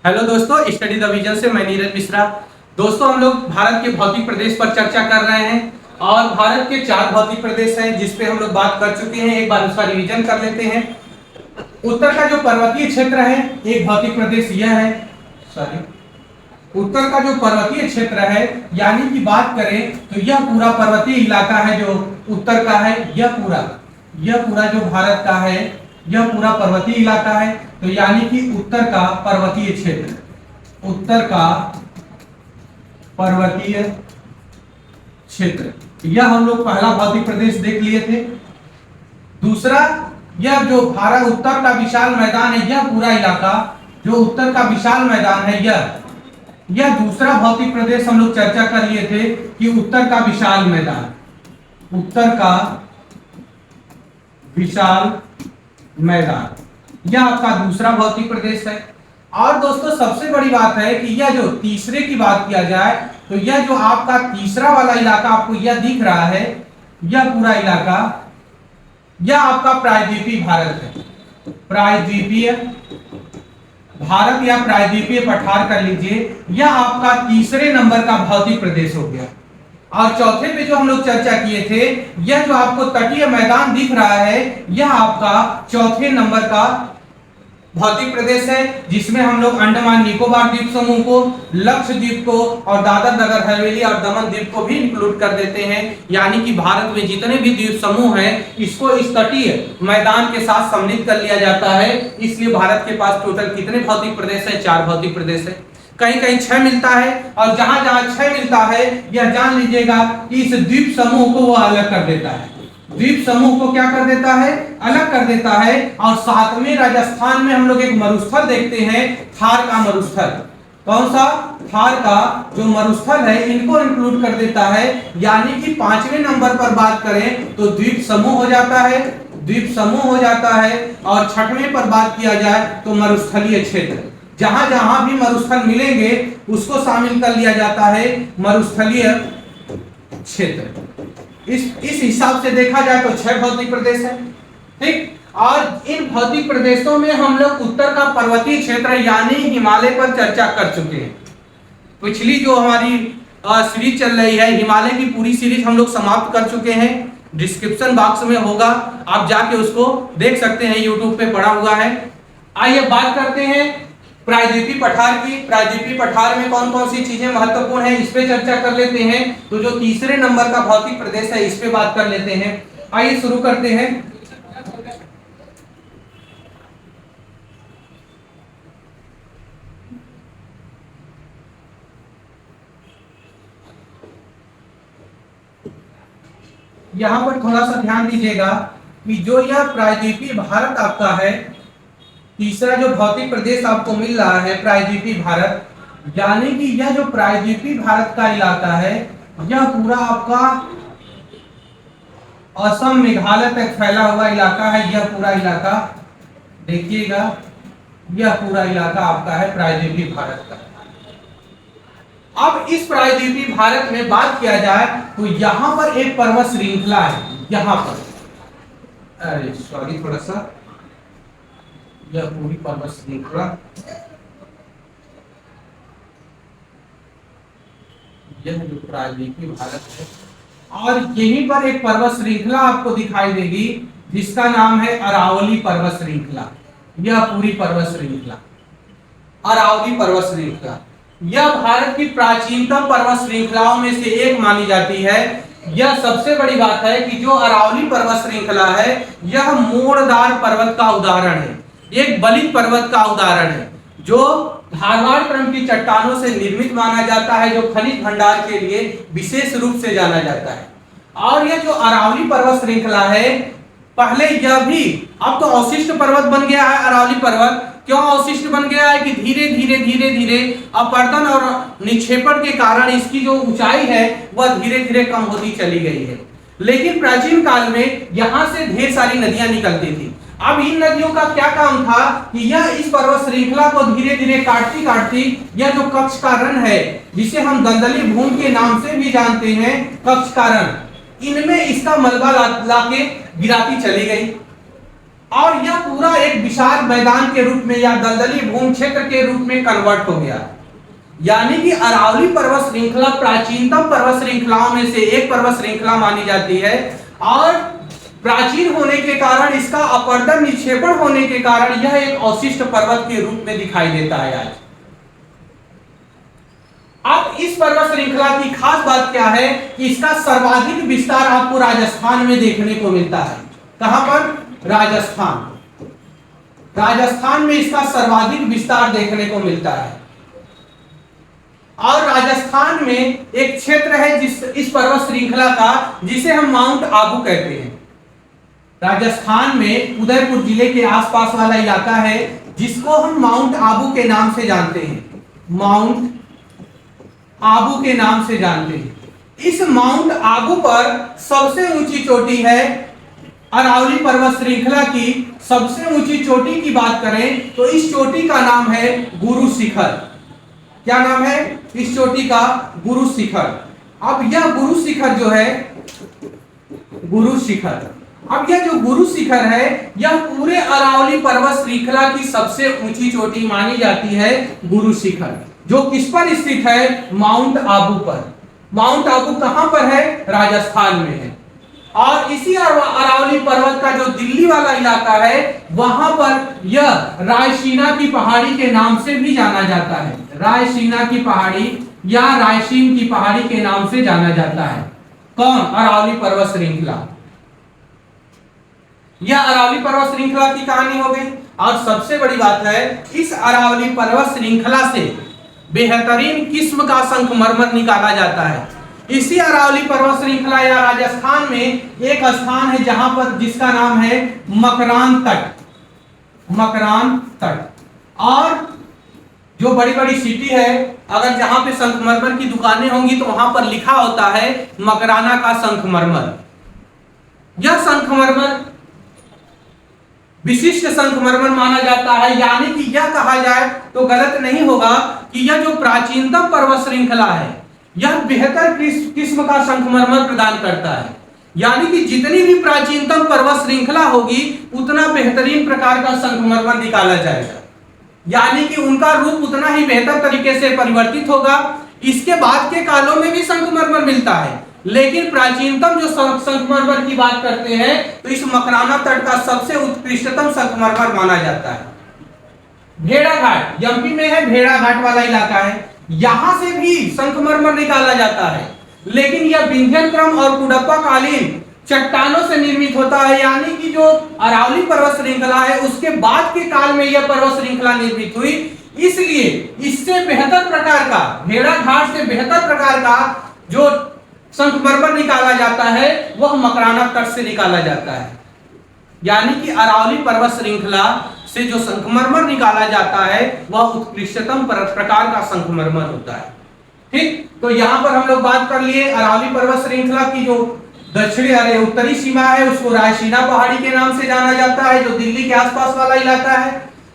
Hello दोस्तों, study the vision से मैं नीरज मिश्रा। दोस्तों, हम लोग भारत के भौतिक प्रदेश पर चर्चा कर रहे हैं और भारत के 4 भौतिक प्रदेश हैं जिस पे हम लोग बात कर चुके हैं। एक बार उसका रिवीजन कर लेते हैं। उत्तर का जो पर्वतीय क्षेत्र है, एक भौतिक प्रदेश यह है। उत्तर का जो पर्वतीय क्षेत्र है, यानी कि बात करें तो यह पूरा पर्वतीय इलाका है जो उत्तर का है। यह पूरा जो भारत का है, यह पूरा पर्वतीय इलाका है। तो यानी कि उत्तर का पर्वतीय क्षेत्र, उत्तर का पर्वतीय क्षेत्र, यह हम लोग पहला भौतिक प्रदेश देख लिए थे। दूसरा, यह जो भारत उत्तर का विशाल मैदान है, यह पूरा इलाका जो उत्तर का विशाल मैदान है, यह दूसरा भौतिक प्रदेश हम लोग चर्चा कर लिए थे कि उत्तर का विशाल मैदान, उत्तर का विशाल मैदान, यह आपका दूसरा भौतिक प्रदेश है। और दोस्तों, सबसे बड़ी बात है कि यह जो तीसरे की बात किया जाए तो यह जो आपका तीसरा वाला इलाका आपको यह दिख रहा है, यह पूरा इलाका, यह आपका प्रायद्वीपीय भारत है। प्रायद्वीपीय भारत या प्रायद्वीपीय पठार कर लीजिए, यह आपका तीसरे नंबर का भौतिक प्रदेश हो गया। और चौथे पे जो हम लोग चर्चा किए थे, यह जो आपको तटीय मैदान दिख रहा है, यह आपका चौथे नंबर का भौतिक प्रदेश है, जिसमें हम लोग अंडमान निकोबार द्वीप समूह को, लक्षद्वीप को और दादर नगर हवेली और दमन द्वीप को भी इंक्लूड कर देते हैं। यानी कि भारत में जितने भी द्वीप समूह हैं, इसको इस तटीय मैदान के साथ सम्मिलित कर लिया जाता है। इसलिए भारत के पास टोटल कितने भौतिक प्रदेश है? 4 भौतिक प्रदेश है। कहीं कहीं 6 मिलता है, और जहां जहां 6 मिलता है, यह जान लीजिएगा कि इस द्वीप समूह को वो अलग कर देता है। द्वीप समूह को क्या कर देता है? अलग कर देता है। और साथ में राजस्थान में हम लोग एक मरुस्थल देखते हैं, थार का मरुस्थल। कौन सा? थार का जो मरुस्थल है, इनको इंक्लूड कर देता है। यानी कि 5वें नंबर पर बात करें तो द्वीप समूह हो जाता है, द्वीप समूह हो जाता है। और 6वें पर बात किया जाए तो मरुस्थलीय क्षेत्र, जहां जहां भी मरुस्थल मिलेंगे उसको शामिल कर लिया जाता है मरुस्थलीय क्षेत्र। इस हिसाब से देखा जाए तो 6 भौतिक प्रदेश है, ठीक। और इन भौतिक प्रदेशों में हम लोग उत्तर का पर्वतीय क्षेत्र यानी हिमालय पर चर्चा कर चुके हैं। पिछली जो हमारी सीरीज चल रही है, हिमालय की पूरी सीरीज हम लोग समाप्त कर चुके हैं। डिस्क्रिप्शन बॉक्स में होगा, आप जाके उसको देख सकते हैं, यूट्यूब पे पड़ा हुआ है। आइए बात करते हैं प्रायद्वीपीय पठार की। प्रायद्वीपीय पठार में कौन कौन सी चीजें महत्वपूर्ण है, इस पे चर्चा कर लेते हैं। तो जो तीसरे नंबर का भौतिक प्रदेश है, इस पे बात कर लेते हैं। आइए शुरू करते हैं। यहां पर थोड़ा सा ध्यान दीजिएगा कि जो यह प्रायद्वीपीय भारत आपका है, तीसरा जो भौतिक प्रदेश आपको मिल रहा है प्रायद्वीपीय भारत, यानी कि यह जो प्रायद्वीपीय भारत का इलाका है, यह पूरा आपका असम मेघालय तक फैला हुआ इलाका है। यह पूरा इलाका देखिएगा, यह पूरा इलाका आपका है प्रायद्वीपीय भारत का। अब इस प्रायद्वीपीय भारत में बात किया जाए तो यहां पर एक पर्वत श्रृंखला है। यहां पर, अरे सॉरी, थोड़ा सा, यह पूरी पर्वत श्रृंखला, यह जो प्रायद्वीपीय भारत है, और यहीं पर एक पर्वत श्रृंखला आपको दिखाई देगी जिसका नाम है अरावली पर्वत श्रृंखला। यह पूरी पर्वत श्रृंखला, अरावली पर्वत श्रृंखला, यह भारत की प्राचीनतम पर्वत श्रृंखलाओं में से एक मानी जाती है। यह सबसे बड़ी बात है कि जो अरावली पर्वत श्रृंखला है, यह मोड़दार पर्वत का उदाहरण है, एक बलित पर्वत का उदाहरण है, जो धारवाड़ क्रम की चट्टानों से निर्मित माना जाता है, जो खनिज भंडार के लिए विशेष रूप से जाना जाता है। और यह जो अरावली पर्वत श्रृंखला है, पहले यह भी, अब तो अवशिष्ट पर्वत बन गया है अरावली पर्वत। क्यों अवशिष्ट बन गया है? कि धीरे धीरे धीरे धीरे अपरदन और निक्षेपण के कारण इसकी जो ऊंचाई है वह धीरे धीरे कम होती चली गई है। लेकिन प्राचीन काल में यहां से ढेर सारी नदियां निकलती थी। अब इन नदियों का क्या काम था कि यह इस पर्वत श्रृंखला को धीरे धीरे काटती काटती, यह जो कक्षकारण है, जिसे हम दलदली भूमि के नाम से भी जानते हैं, कक्षकारण, इनमें इसका मलबा लाके गिराती चली गई। और यह पूरा एक विशाल मैदान के रूप में या दलदली भूमि क्षेत्र के रूप में कन्वर्ट हो गया। यानी कि अरावली पर्वत श्रृंखला प्राचीनतम पर्वत श्रृंखलाओं में से एक पर्वत श्रृंखला मानी जाती है और प्राचीन होने के कारण, इसका अपरदन निक्षेपण होने के कारण यह एक अवशिष्ट पर्वत के रूप में दिखाई देता है आज। अब इस पर्वत श्रृंखला की खास बात क्या है कि इसका सर्वाधिक विस्तार आपको राजस्थान में देखने को मिलता है। कहां पर? राजस्थान। राजस्थान में इसका सर्वाधिक विस्तार देखने को मिलता है। और राजस्थान में एक क्षेत्र है इस पर्वत श्रृंखला का, जिसे हम माउंट आबू कहते हैं। राजस्थान में उदयपुर जिले के आसपास वाला इलाका है जिसको हम माउंट आबू के नाम से जानते हैं। माउंट आबू के नाम से जानते हैं। इस माउंट आबू पर सबसे ऊंची चोटी है अरावली पर्वत श्रृंखला की। सबसे ऊंची चोटी की बात करें तो इस चोटी का नाम है गुरु शिखर। क्या नाम है इस चोटी का? गुरु शिखर। अब यह गुरु शिखर जो है, गुरु शिखर, अब यह जो गुरु शिखर है यह पूरे अरावली पर्वत श्रृंखला की सबसे ऊंची चोटी मानी जाती है। गुरु शिखर जो किस पर स्थित है? माउंट आबू पर। माउंट आबू कहां पर है? राजस्थान में है। और इसी अरावली पर्वत का जो दिल्ली वाला इलाका है वहां पर यह रायसीना की पहाड़ी के नाम से भी जाना जाता है। रायसीना की पहाड़ी या रायसीन की पहाड़ी के नाम से जाना जाता है। कौन? अरावली पर्वत श्रृंखला। यह अरावली पर्वत श्रृंखला की कहानी हो गई। और सबसे बड़ी बात है, इस अरावली पर्वत श्रृंखला से बेहतरीन किस्म का संगमरमर निकाला जाता है। इसी अरावली पर्वत श्रृंखला या राजस्थान में एक स्थान है जहां पर, जिसका नाम है मकरान तट। मकरान तट। और जो बड़ी बड़ी सिटी है, अगर जहां पे संगमरमर की दुकानें होंगी तो वहां पर लिखा होता है मकराना का संगमरमर। यह संगमरमर विशिष्ट संगमरमर माना जाता है। यानी कि यह कहा जाए तो गलत नहीं होगा कि यह जो प्राचीनतम पर्वत श्रृंखला है यह बेहतर किस्म का संगमरमर प्रदान करता है। यानी कि जितनी भी प्राचीनतम पर्वत श्रृंखला होगी उतना बेहतरीन प्रकार का संगमरमर निकाला जाएगा। यानी कि उनका रूप उतना ही बेहतर तरीके से परिवर्तित होगा। इसके बाद के कालों में भी संगमरमर मिलता है, लेकिन प्राचीनतम जो संगमरमर की बात करते हैं तो इस मकराना तट का सबसे उत्कृष्टतम संगमरमर माना जाता है। भेड़ा घाट एमपी में है, भेड़ा घाट वाला इलाका है, यहां से भी संगमरमर निकाला जाता है, लेकिन यह विंध्यन क्रम और कुडप्पा कालीन चट्टानों से निर्मित होता है। यानी कि जो अरावली पर्वत श्रृंखला है उसके बाद के काल में यह पर्वत श्रृंखला निर्मित हुई, इसलिए इससे बेहतर प्रकार का, भेड़ा घाट से बेहतर प्रकार का जो संगमरमर निकाला जाता है वह मकराना तट से निकाला जाता है। यानी कि अरावली पर्वत श्रृंखला से जो संगमरमर निकाला जाता है वह उत्कृष्टतम प्रकार का संगमरमर होता है। ठीक, तो यहाँ पर हम लोग बात कर लिए अरावली पर्वत श्रृंखला की। जो दक्षिणी उत्तरी सीमा है उसको रायसीना पहाड़ी के नाम से जाना जाता है, जो दिल्ली के आसपास वाला इलाका है।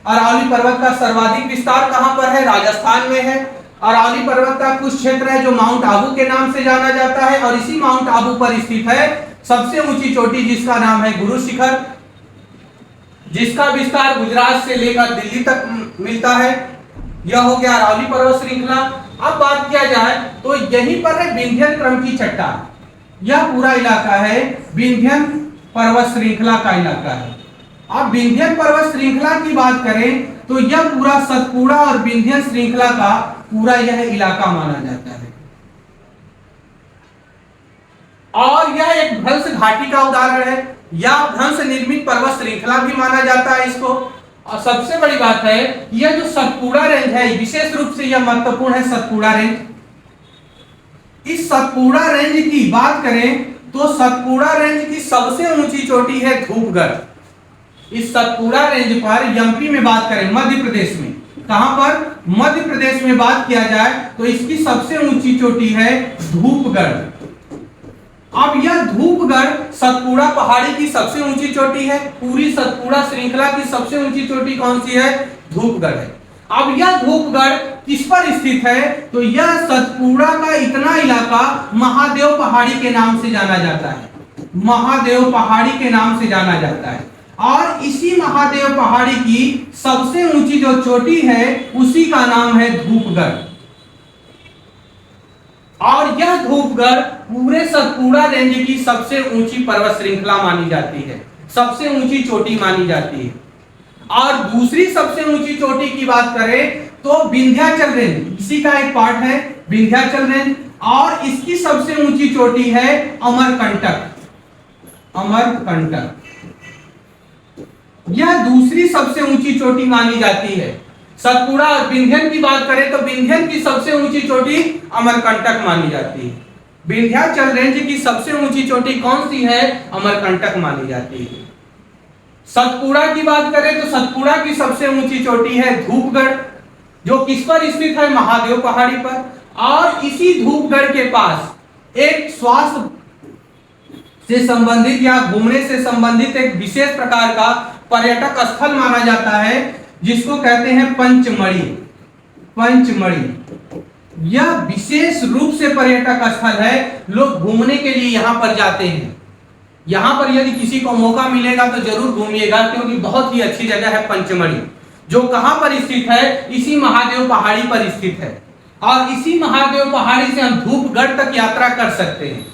अरावली पर्वत का सर्वाधिक विस्तार कहां पर है? राजस्थान में है। अरावली पर्वत का कुछ क्षेत्र है जो माउंट आबू के नाम से जाना जाता है, और इसी माउंट आबू पर स्थित है सबसे ऊंची चोटी जिसका नाम है गुरु शिखर, जिसका विस्तार गुजरात से लेकर दिल्ली तक मिलता है। यह हो गया अरावली पर्वत श्रृंखला। अब बात किया जाए तो यहीं पर है विंध्यन क्रम की चट्टान। यह पूरा इलाका है विंध्यन पर्वत श्रृंखला का इलाका है। अब विंध्यन पर्वत श्रृंखला की बात करें तो यह पूरा सतपुड़ा और विंध्यन श्रृंखला का पूरा यह इलाका माना जाता है। और यह एक भ्रंश घाटी का उदाहरण है, या भ्रंश निर्मित पर्वत श्रृंखला भी माना जाता है इसको। और सबसे बड़ी बात है यह जो सतपुड़ा रेंज है, विशेष रूप से यह महत्वपूर्ण है सतपुड़ा रेंज। इस सतपुड़ा रेंज की बात करें तो सतपुड़ा रेंज की सबसे ऊंची चोटी है धूपगढ़। इस सतपुड़ा रेंज पर एमपी में बात करें, मध्य प्रदेश में, कहां पर? मध्य प्रदेश में बात किया जाए तो इसकी सबसे ऊंची चोटी है धूपगढ़। अब यह धूपगढ़ सतपुड़ा पहाड़ी की सबसे ऊंची चोटी है। पूरी सतपुड़ा श्रृंखला की सबसे ऊंची चोटी कौन सी है? धूपगढ़ है। अब यह धूपगढ़ किस पर स्थित है? तो यह सतपुड़ा का इतना इलाका महादेव पहाड़ी के नाम से जाना जाता है। महादेव पहाड़ी के नाम से जाना जाता है। और इसी महादेव पहाड़ी की सबसे ऊंची जो चोटी है उसी का नाम है धूपगढ़। और यह धूपगढ़ पूरे सतपुड़ा रेंज की सबसे ऊंची पर्वत श्रृंखला मानी जाती है, सबसे ऊंची चोटी मानी जाती है। और दूसरी सबसे ऊंची चोटी की बात करें तो विंध्याचल रेंज, इसी का एक पार्ट है विंध्याचल रेंज, और इसकी सबसे ऊंची चोटी है अमरकंटक। अमरकंटक यह दूसरी सबसे ऊंची चोटी मानी जाती है। सतपुड़ा और विंध्यन की बात करें तो विंध्यन की सबसे ऊंची चोटी अमरकंटक मानी जाती है। विंध्याचल रेंज की सबसे ऊंची चोटी कौन सी है? अमरकंटक मानी जाती है। सतपुड़ा की बात करें तो सतपुड़ा की सबसे ऊंची चोटी है धूपगढ़, जो किस पर स्थित है? महादेव पहाड़ी पर। और इसी धूपगढ़ के पास एक स्वास्थ्य से संबंधित या घूमने से संबंधित एक विशेष प्रकार का पर्यटक स्थल माना जाता है, जिसको कहते हैं पंचमढ़ी। पंचमढ़ी यह विशेष रूप से पर्यटक स्थल है, लोग घूमने के लिए यहां पर जाते हैं। यहां पर यदि किसी को मौका मिलेगा तो जरूर घूमिएगा, क्योंकि बहुत ही अच्छी जगह है पंचमढ़ी, जो कहां पर स्थित है? इसी महादेव पहाड़ी पर स्थित है। और इसी महादेव पहाड़ी से हम धूपगढ़ तक यात्रा कर सकते हैं।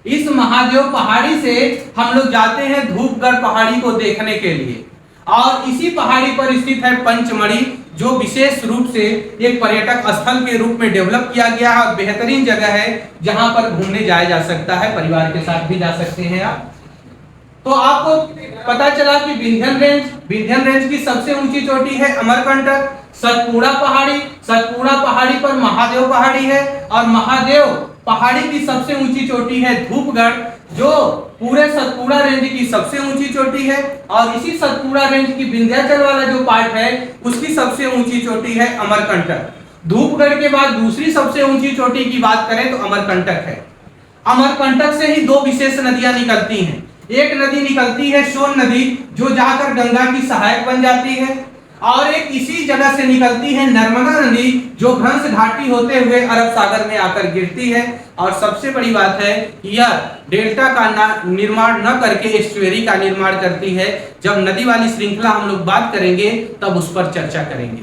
इस महादेव पहाड़ी से हम लोग जाते हैं धूपगढ़ पहाड़ी को देखने के लिए। और इसी पहाड़ी पर स्थित है पंचमढ़ी, जो विशेष रूप से एक पर्यटक स्थल के रूप में डेवलप किया गया है और बेहतरीन जगह है, जहां पर घूमने जाया जा सकता है, परिवार के साथ भी जा सकते हैं आप। तो आपको पता चला कि विंध्यन रेंज की सबसे ऊंची चोटी है अमरकंटक। सतपुड़ा पहाड़ी पर महादेव पहाड़ी है, और महादेव पहाड़ी की सबसे ऊंची चोटी है धूपगढ़, जो पूरे सतपुड़ा रेंज की सबसे ऊंची चोटी है। और इसी सतपुड़ा रेंज की विंध्याचल वाला जो पार्ट है उसकी सबसे ऊंची चोटी है अमरकंटक। धूपगढ़ के बाद दूसरी सबसे ऊंची चोटी की बात करें तो अमरकंटक है। अमरकंटक से ही दो विशेष नदियां निकलती हैं। एक नदी निकलती है सोन नदी, जो जाकर गंगा की सहायक बन जाती है, और एक इसी जगह से निकलती है नर्मदा नदी, जो भ्रंश घाटी होते हुए अरब सागर में आकर गिरती है। और सबसे बड़ी बात है कि यह डेल्टा का निर्माण न करके एस्चुएरी का निर्माण करती है। जब नदी वाली श्रृंखला हम लोग बात करेंगे तब उस पर चर्चा करेंगे।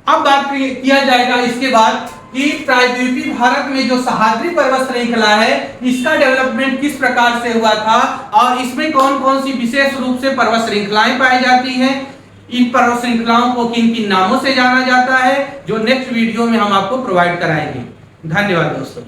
अब बात किया जाएगा इसके बाद कि प्रायद्वीपीय भारत में जो सह्याद्री पर्वत श्रृंखला है, इसका डेवलपमेंट किस प्रकार से हुआ था, और इसमें कौन कौन सी विशेष रूप से पर्वत श्रृंखलाएं पाई जाती हैं, इन पर्वत श्रृंखलाओं को किन किन नामों से जाना जाता है, जो नेक्स्ट वीडियो में हम आपको प्रोवाइड कराएंगे। धन्यवाद दोस्तों।